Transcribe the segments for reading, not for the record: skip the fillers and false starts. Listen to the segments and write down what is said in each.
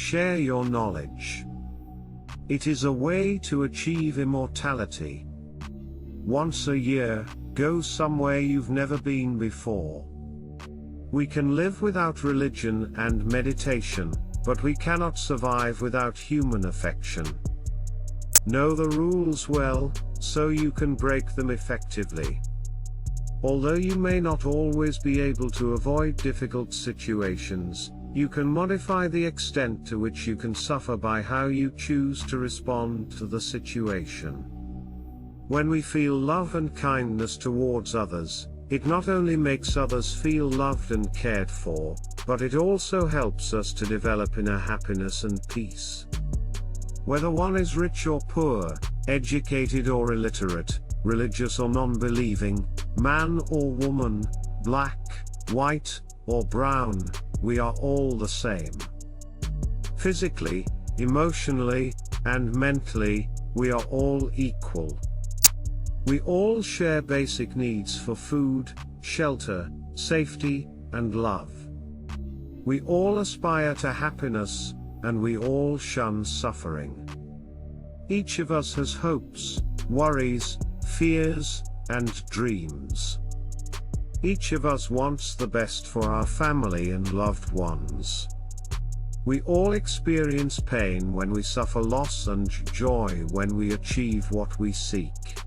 share your knowledge. It is a way to achieve immortality. Once a year, go somewhere you've never been before. We can live without religion and meditation, but we cannot survive without human affection. Know the rules well, so you can break them effectively. Although you may not always be able to avoid difficult situations, you can modify the extent to which you can suffer by how you choose to respond to the situation. When we feel love and kindness towards others, it not only makes others feel loved and cared for, but it also helps us to develop inner happiness and peace. Whether one is rich or poor, educated or illiterate, religious or non-believing, man or woman, black, white, or brown, we are all the same. Physically, emotionally, and mentally, we are all equal. We all share basic needs for food, shelter, safety, and love. We all aspire to happiness, and we all shun suffering. Each of us has hopes, worries, fears, and dreams. Each of us wants the best for our family and loved ones. We all experience pain when we suffer loss and joy when we achieve what we seek.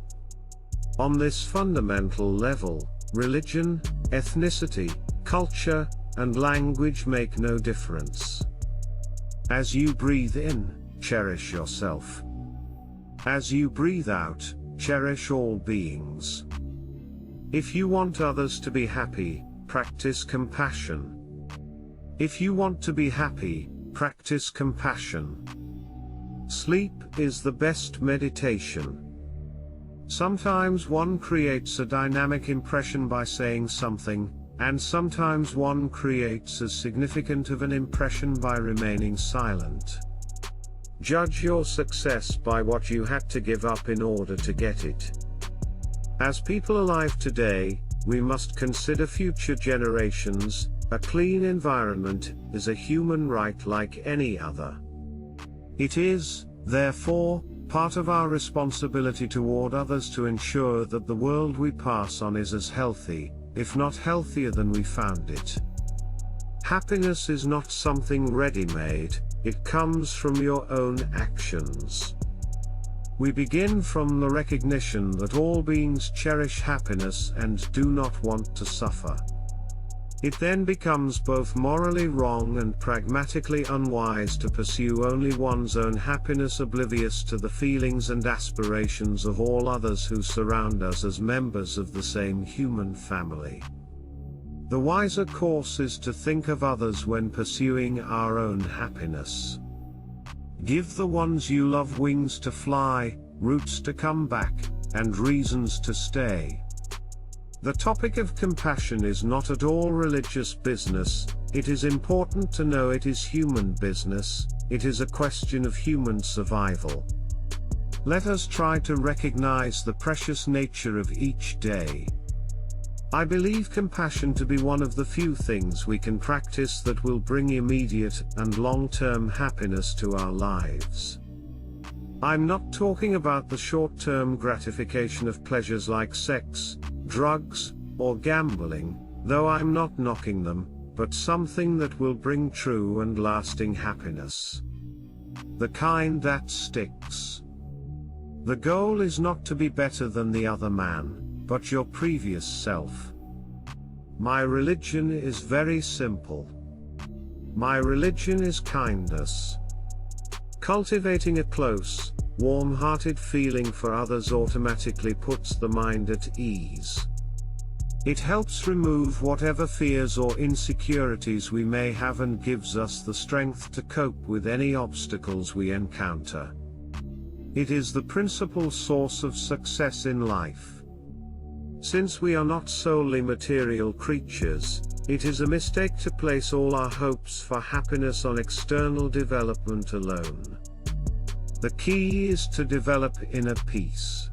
On this fundamental level, religion, ethnicity, culture, and language make no difference. As you breathe in, cherish yourself. As you breathe out, cherish all beings. If you want others to be happy, practice compassion. If you want to be happy, practice compassion. Sleep is the best meditation. Sometimes one creates a dynamic impression by saying something, and sometimes one creates as significant of an impression by remaining silent. Judge your success by what you had to give up in order to get it. As people alive today, we must consider future generations. A clean environment is a human right like any other. It is, therefore, part of our responsibility toward others to ensure that the world we pass on is as healthy, if not healthier than we found it. Happiness is not something ready-made, it comes from your own actions. We begin from the recognition that all beings cherish happiness and do not want to suffer. It then becomes both morally wrong and pragmatically unwise to pursue only one's own happiness, oblivious to the feelings and aspirations of all others who surround us as members of the same human family. The wiser course is to think of others when pursuing our own happiness. Give the ones you love wings to fly, roots to come back, and reasons to stay. The topic of compassion is not at all religious business. It is important to know it is human business. It is a question of human survival. Let us try to recognize the precious nature of each day. I believe compassion to be one of the few things we can practice that will bring immediate and long-term happiness to our lives. I'm not talking about the short-term gratification of pleasures like sex, drugs, or gambling, though I'm not knocking them, but something that will bring true and lasting happiness. The kind that sticks. The goal is not to be better than the other man, but your previous self. My religion is very simple. My religion is kindness. Cultivating a close, warm-hearted feeling for others automatically puts the mind at ease. It helps remove whatever fears or insecurities we may have and gives us the strength to cope with any obstacles we encounter. It is the principal source of success in life. Since we are not solely material creatures, it is a mistake to place all our hopes for happiness on external development alone. The key is to develop inner peace.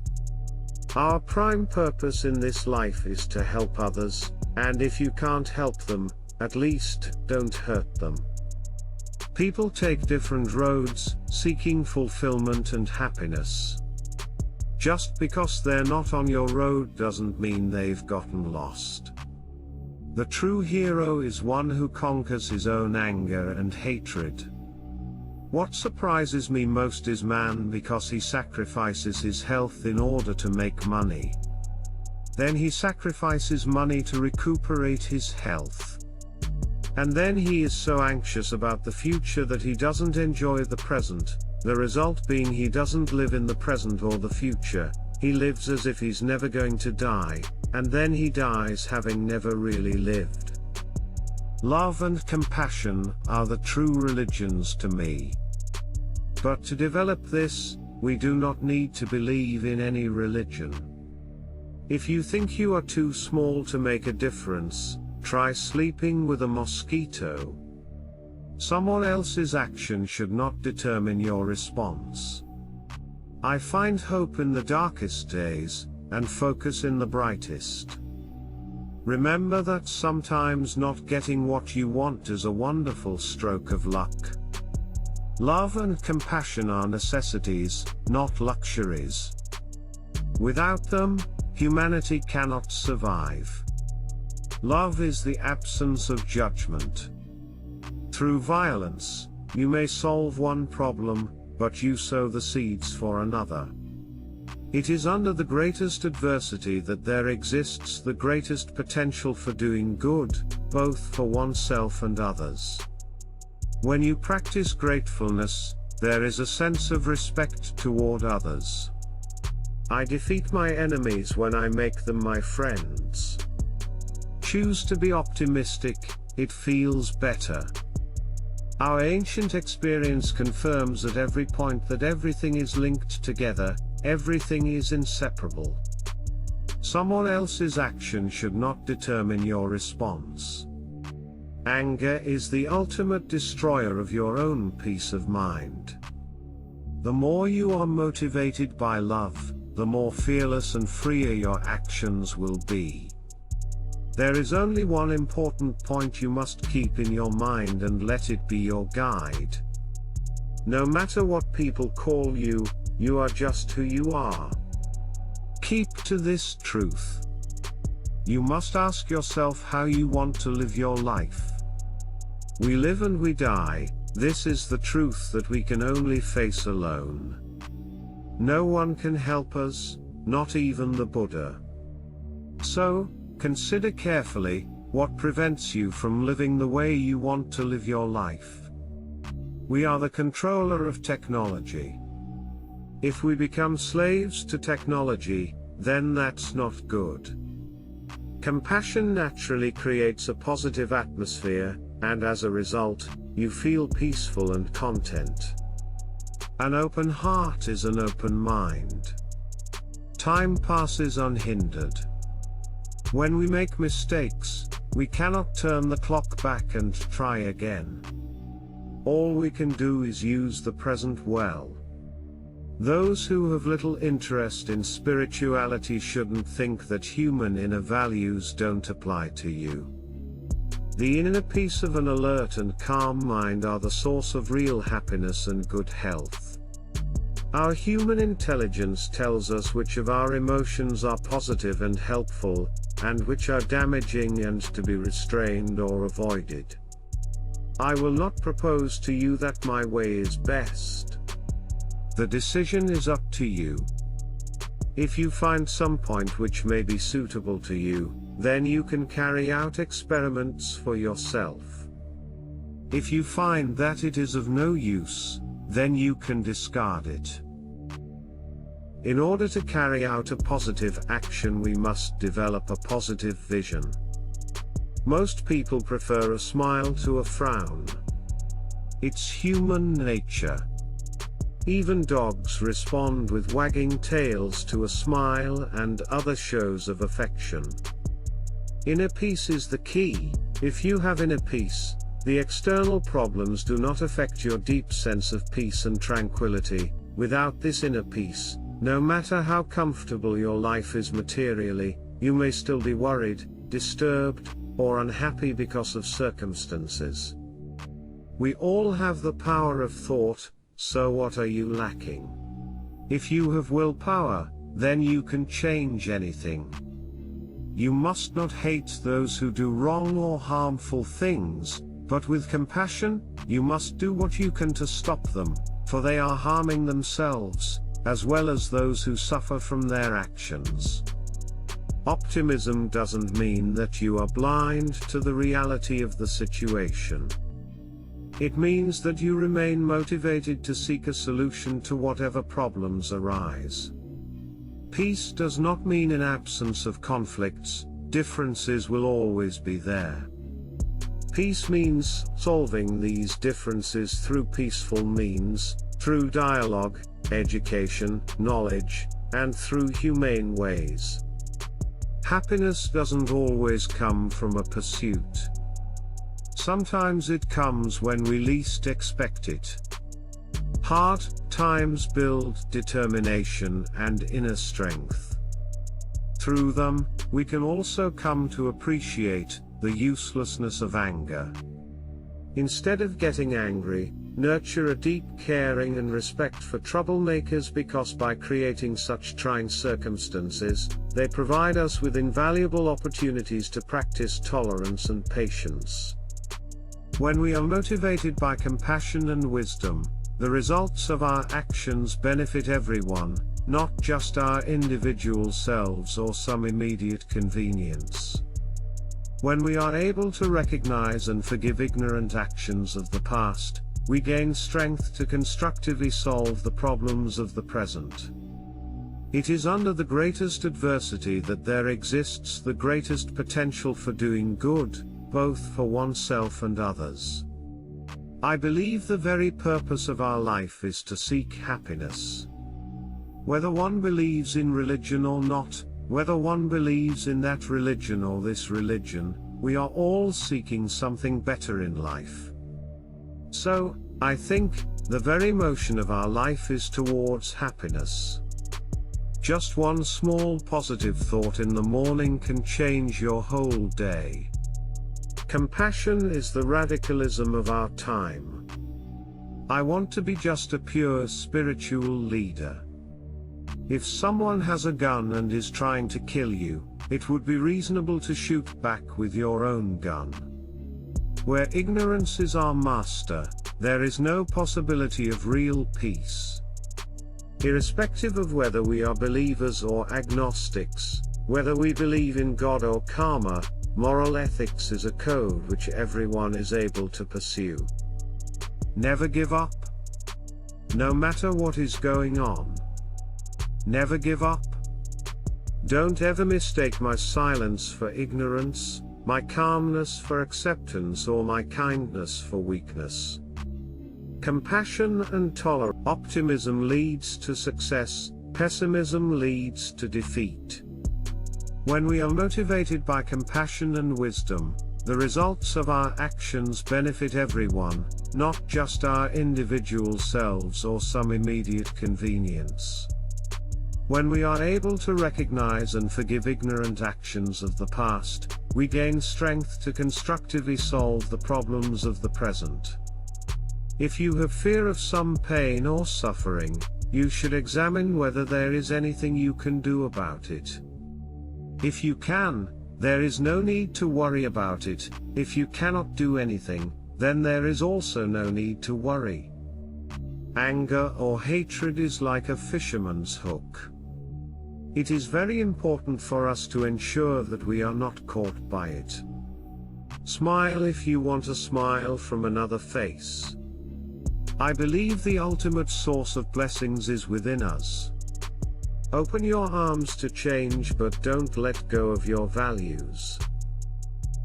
Our prime purpose in this life is to help others, and if you can't help them, at least don't hurt them. People take different roads, seeking fulfillment and happiness. Just because they're not on your road doesn't mean they've gotten lost. The true hero is one who conquers his own anger and hatred. What surprises me most is man, because he sacrifices his health in order to make money. Then he sacrifices money to recuperate his health. And then he is so anxious about the future that he doesn't enjoy the present, the result being he doesn't live in the present or the future. He lives as if he's never going to die, and then he dies having never really lived. Love and compassion are the true religions to me. But to develop this, we do not need to believe in any religion. If you think you are too small to make a difference, try sleeping with a mosquito. Someone else's action should not determine your response. I find hope in the darkest days, and focus in the brightest. Remember that sometimes not getting what you want is a wonderful stroke of luck. Love and compassion are necessities, not luxuries. Without them, humanity cannot survive. Love is the absence of judgment. Through violence, you may solve one problem, but you sow the seeds for another. It is under the greatest adversity that there exists the greatest potential for doing good, both for oneself and others. When you practice gratefulness, there is a sense of respect toward others. I defeat my enemies when I make them my friends. Choose to be optimistic, it feels better. Our ancient experience confirms at every point that everything is linked together, everything is inseparable. Someone else's action should not determine your response. Anger is the ultimate destroyer of your own peace of mind. The more you are motivated by love, the more fearless and freer your actions will be. There is only one important point you must keep in your mind and let it be your guide. No matter what people call you, you are just who you are. Keep to this truth. You must ask yourself how you want to live your life. We live and we die, this is the truth that we can only face alone. No one can help us, not even the Buddha. So, consider carefully, what prevents you from living the way you want to live your life. We are the controller of technology. If we become slaves to technology, then that's not good. Compassion naturally creates a positive atmosphere, and as a result, you feel peaceful and content. An open heart is an open mind. Time passes unhindered. When we make mistakes, we cannot turn the clock back and try again. All we can do is use the present well. Those who have little interest in spirituality shouldn't think that human inner values don't apply to you. The inner peace of an alert and calm mind are the source of real happiness and good health. Our human intelligence tells us which of our emotions are positive and helpful, and which are damaging and to be restrained or avoided. I will not propose to you that my way is best. The decision is up to you. If you find some point which may be suitable to you, then you can carry out experiments for yourself. If you find that it is of no use, then you can discard it. In order to carry out a positive action, we must develop a positive vision. Most people prefer a smile to a frown. It's human nature. Even dogs respond with wagging tails to a smile and other shows of affection. Inner peace is the key. If you have inner peace, the external problems do not affect your deep sense of peace and tranquility. Without this inner peace, no matter how comfortable your life is materially, you may still be worried, disturbed, or unhappy because of circumstances. We all have the power of thought, so what are you lacking? If you have willpower, then you can change anything. You must not hate those who do wrong or harmful things, but with compassion, you must do what you can to stop them, for they are harming themselves, as well as those who suffer from their actions. Optimism doesn't mean that you are blind to the reality of the situation. It means that you remain motivated to seek a solution to whatever problems arise. Peace does not mean an absence of conflicts. Differences will always be there. Peace means solving these differences through peaceful means, through dialogue, education, knowledge, and through humane ways. Happiness doesn't always come from a pursuit. Sometimes it comes when we least expect it. Hard times build determination and inner strength. Through them, we can also come to appreciate the uselessness of anger. Instead of getting angry, nurture a deep caring and respect for troublemakers, because by creating such trying circumstances, they provide us with invaluable opportunities to practice tolerance and patience. When we are motivated by compassion and wisdom, the results of our actions benefit everyone, not just our individual selves or some immediate convenience. When we are able to recognize and forgive ignorant actions of the past, we gain strength to constructively solve the problems of the present. It is under the greatest adversity that there exists the greatest potential for doing good, both for oneself and others. I believe the very purpose of our life is to seek happiness. Whether one believes in religion or not, whether one believes in that religion or this religion, we are all seeking something better in life. So, I think, the very motion of our life is towards happiness. Just one small positive thought in the morning can change your whole day. Compassion is the radicalism of our time. I want to be just a pure spiritual leader. If someone has a gun and is trying to kill you, it would be reasonable to shoot back with your own gun. Where ignorance is our master, there is no possibility of real peace. Irrespective of whether we are believers or agnostics, whether we believe in God or karma, moral ethics is a code which everyone is able to pursue. Never give up. No matter what is going on. Never give up. Don't ever mistake my silence for ignorance, my calmness for acceptance, or my kindness for weakness. Compassion and tolerance. Optimism leads to success, pessimism leads to defeat. When we are motivated by compassion and wisdom, the results of our actions benefit everyone, not just our individual selves or some immediate convenience. When we are able to recognize and forgive ignorant actions of the past, we gain strength to constructively solve the problems of the present. If you have fear of some pain or suffering, you should examine whether there is anything you can do about it. If you can, there is no need to worry about it. If you cannot do anything, then there is also no need to worry. Anger or hatred is like a fisherman's hook. It is very important for us to ensure that we are not caught by it. Smile if you want a smile from another face. I believe the ultimate source of blessings is within us. Open your arms to change, but don't let go of your values.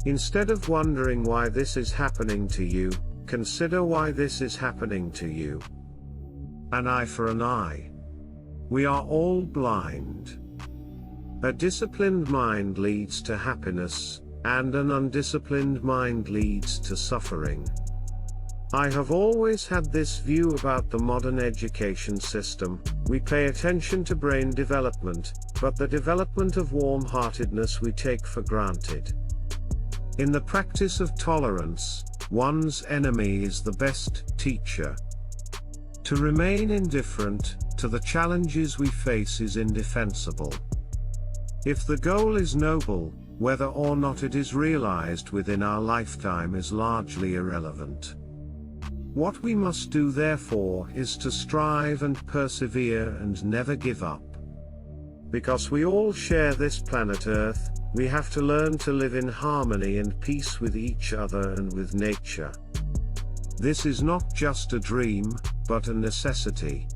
Instead of wondering why this is happening to you, consider why this is happening to you. An eye for an eye. We are all blind. A disciplined mind leads to happiness, and an undisciplined mind leads to suffering. I have always had this view about the modern education system. We pay attention to brain development, but the development of warm-heartedness we take for granted. In the practice of tolerance, One's enemy is the best teacher. To remain indifferent to the challenges we face is indefensible. If the goal is noble, whether or not it is realized within our lifetime is largely irrelevant. What we must do therefore is to strive and persevere and never give up. Because we all share this planet Earth, we have to learn to live in harmony and peace with each other and with nature. This is not just a dream, but a necessity.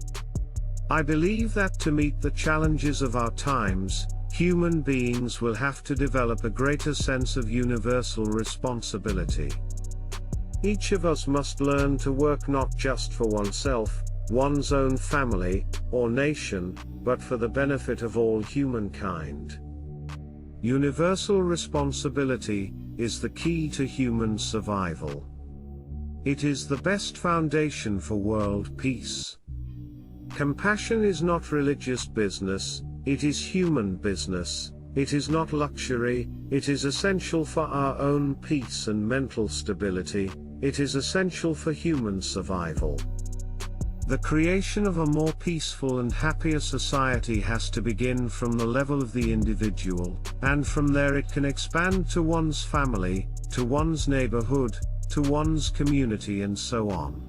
I believe that to meet the challenges of our times, human beings will have to develop a greater sense of universal responsibility. Each of us must learn to work not just for oneself, one's own family, or nation, but for the benefit of all humankind. Universal responsibility is the key to human survival. It is the best foundation for world peace. Compassion is not religious business, it is human business. It is not luxury, it is essential for our own peace and mental stability. It is essential for human survival. The creation of a more peaceful and happier society has to begin from the level of the individual, and from there it can expand to one's family, to one's neighborhood, to one's community and so on.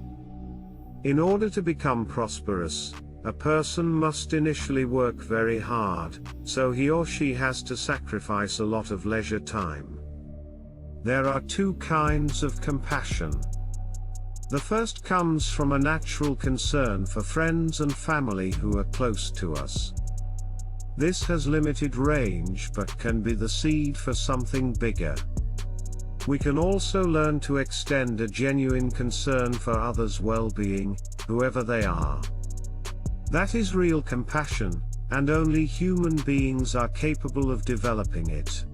In order to become prosperous, a person must initially work very hard, so he or she has to sacrifice a lot of leisure time. There are two kinds of compassion. The first comes from a natural concern for friends and family who are close to us. This has limited range but can be the seed for something bigger. We can also learn to extend a genuine concern for others' well-being, whoever they are. That is real compassion, and only human beings are capable of developing it.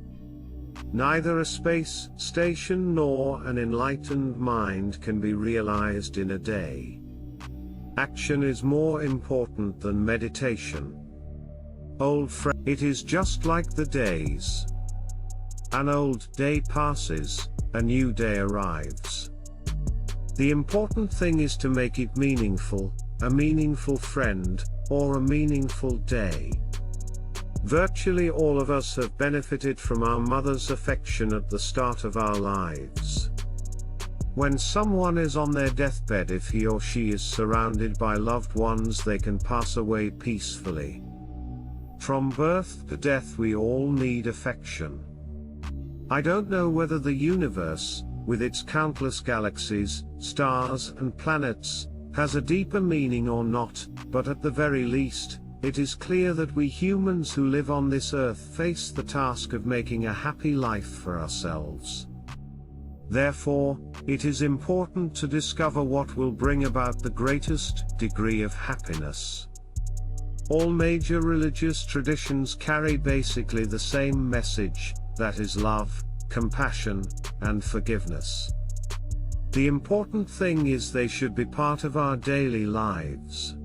Neither a space station nor an enlightened mind can be realized in a day. Action is more important than meditation. Old friend, it is just like the days. An old day passes, a new day arrives. The important thing is to make it meaningful, a meaningful friend, or a meaningful day. Virtually all of us have benefited from our mother's affection at the start of our lives. When someone is on their deathbed, if he or she is surrounded by loved ones, they can pass away peacefully. From birth to death we all need affection. I don't know whether the universe, with its countless galaxies, stars and planets, has a deeper meaning or not, but at the very least, it is clear that we humans who live on this earth face the task of making a happy life for ourselves. Therefore, it is important to discover what will bring about the greatest degree of happiness. All major religious traditions carry basically the same message, that is love, compassion, and forgiveness. The important thing is they should be part of our daily lives.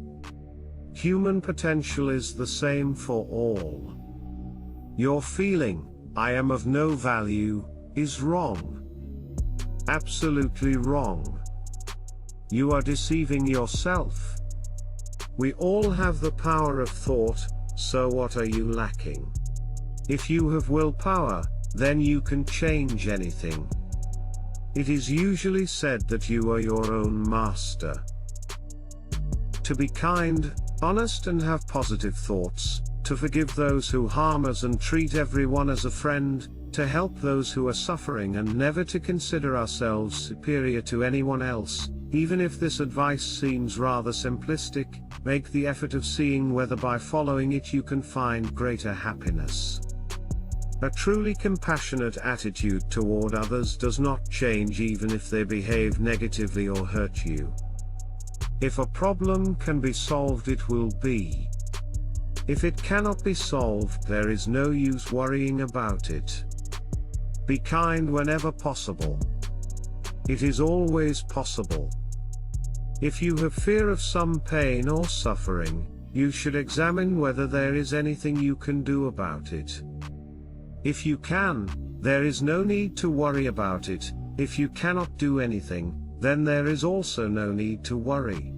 Human potential is the same for all. Your feeling, "I am of no value," is wrong. Absolutely wrong. You are deceiving yourself. We all have the power of thought, so what are you lacking? If you have willpower, then you can change anything. It is usually said that you are your own master. To be kind, honest and have positive thoughts, to forgive those who harm us and treat everyone as a friend, to help those who are suffering and never to consider ourselves superior to anyone else, even if this advice seems rather simplistic, make the effort of seeing whether by following it you can find greater happiness. A truly compassionate attitude toward others does not change even if they behave negatively or hurt you. If a problem can be solved, it will be. If it cannot be solved, there is no use worrying about it. Be kind whenever possible. It is always possible. If you have fear of some pain or suffering, you should examine whether there is anything you can do about it. If you can, there is no need to worry about it. If you cannot do anything, then there is also no need to worry.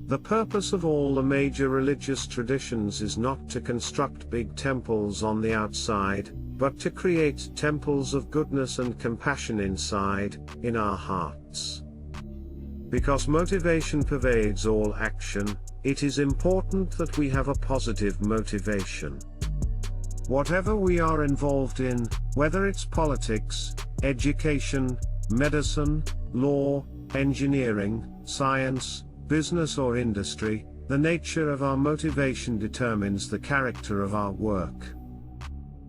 The purpose of all the major religious traditions is not to construct big temples on the outside, but to create temples of goodness and compassion inside, in our hearts. Because motivation pervades all action, it is important that we have a positive motivation. Whatever we are involved in, whether it's politics, education, medicine, law, engineering, science, business or industry, the nature of our motivation determines the character of our work.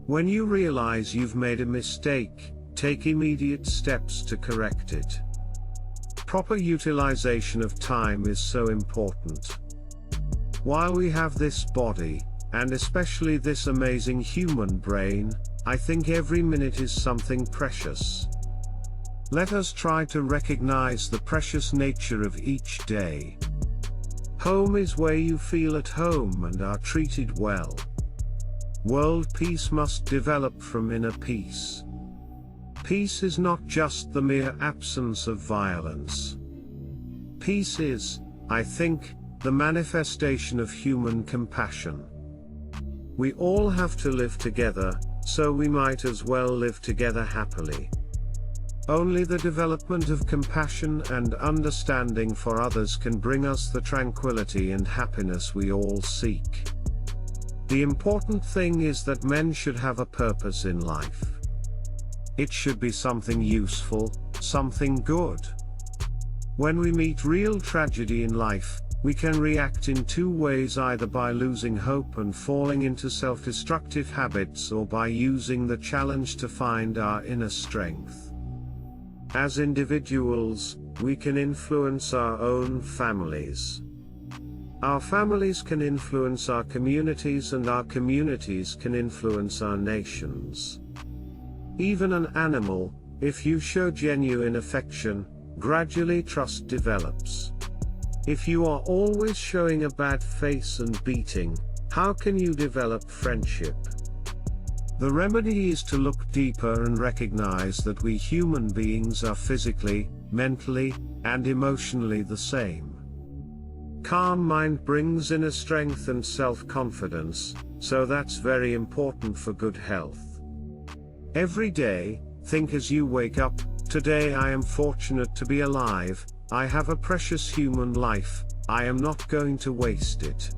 When you realize you've made a mistake, take immediate steps to correct it. Proper utilization of time is so important. While we have this body, and especially this amazing human brain, I think every minute is something precious. Let us try to recognize the precious nature of each day. Home is where you feel at home and are treated well. World peace must develop from inner peace. Peace is not just the mere absence of violence. Peace is, I think, the manifestation of human compassion. We all have to live together, so we might as well live together happily. Only the development of compassion and understanding for others can bring us the tranquility and happiness we all seek. The important thing is that men should have a purpose in life. It should be something useful, something good. When we meet real tragedy in life, we can react in two ways, either by losing hope and falling into self-destructive habits, or by using the challenge to find our inner strength. As individuals, we can influence our own families. Our families can influence our communities, and our communities can influence our nations. Even an animal, if you show genuine affection, gradually trust develops. If you are always showing a bad face and beating, how can you develop friendship? The remedy is to look deeper and recognize that we human beings are physically, mentally, and emotionally the same. Calm mind brings inner strength and self-confidence, so that's very important for good health. Every day, think as you wake up, today I am fortunate to be alive, I have a precious human life, I am not going to waste it.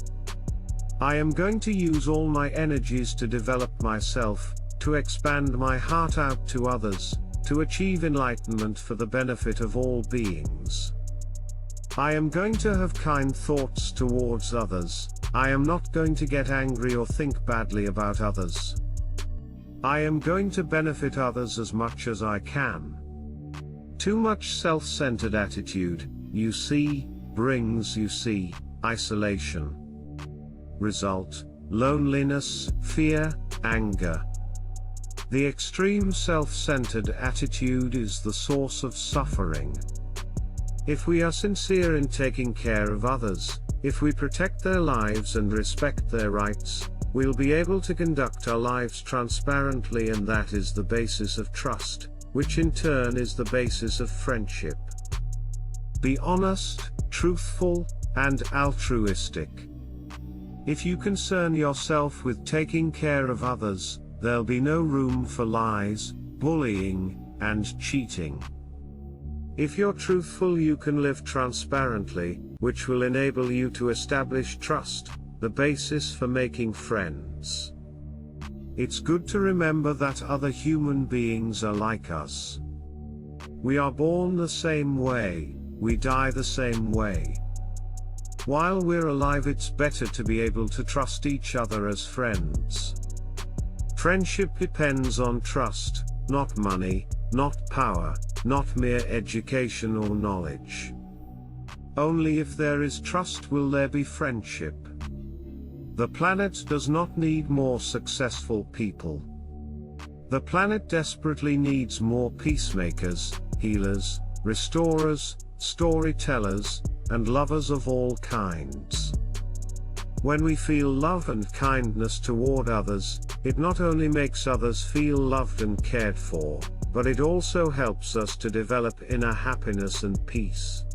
I am going to use all my energies to develop myself, to expand my heart out to others, to achieve enlightenment for the benefit of all beings. I am going to have kind thoughts towards others, I am not going to get angry or think badly about others. I am going to benefit others as much as I can. Too much self-centered attitude, brings isolation. Result: loneliness, fear, anger. The extreme self-centered attitude is the source of suffering. If we are sincere in taking care of others, if we protect their lives and respect their rights, we'll be able to conduct our lives transparently, and that is the basis of trust, which in turn is the basis of friendship. Be honest, truthful, and altruistic. If you concern yourself with taking care of others, there'll be no room for lies, bullying, and cheating. If you're truthful, you can live transparently, which will enable you to establish trust, the basis for making friends. It's good to remember that other human beings are like us. We are born the same way, we die the same way. While we're alive, it's better to be able to trust each other as friends. Friendship depends on trust, not money, not power, not mere education or knowledge. Only if there is trust will there be friendship. The planet does not need more successful people. The planet desperately needs more peacemakers, healers, restorers, storytellers, and lovers of all kinds. When we feel love and kindness toward others, it not only makes others feel loved and cared for, but it also helps us to develop inner happiness and peace.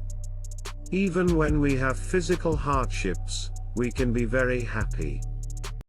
Even when we have physical hardships, we can be very happy.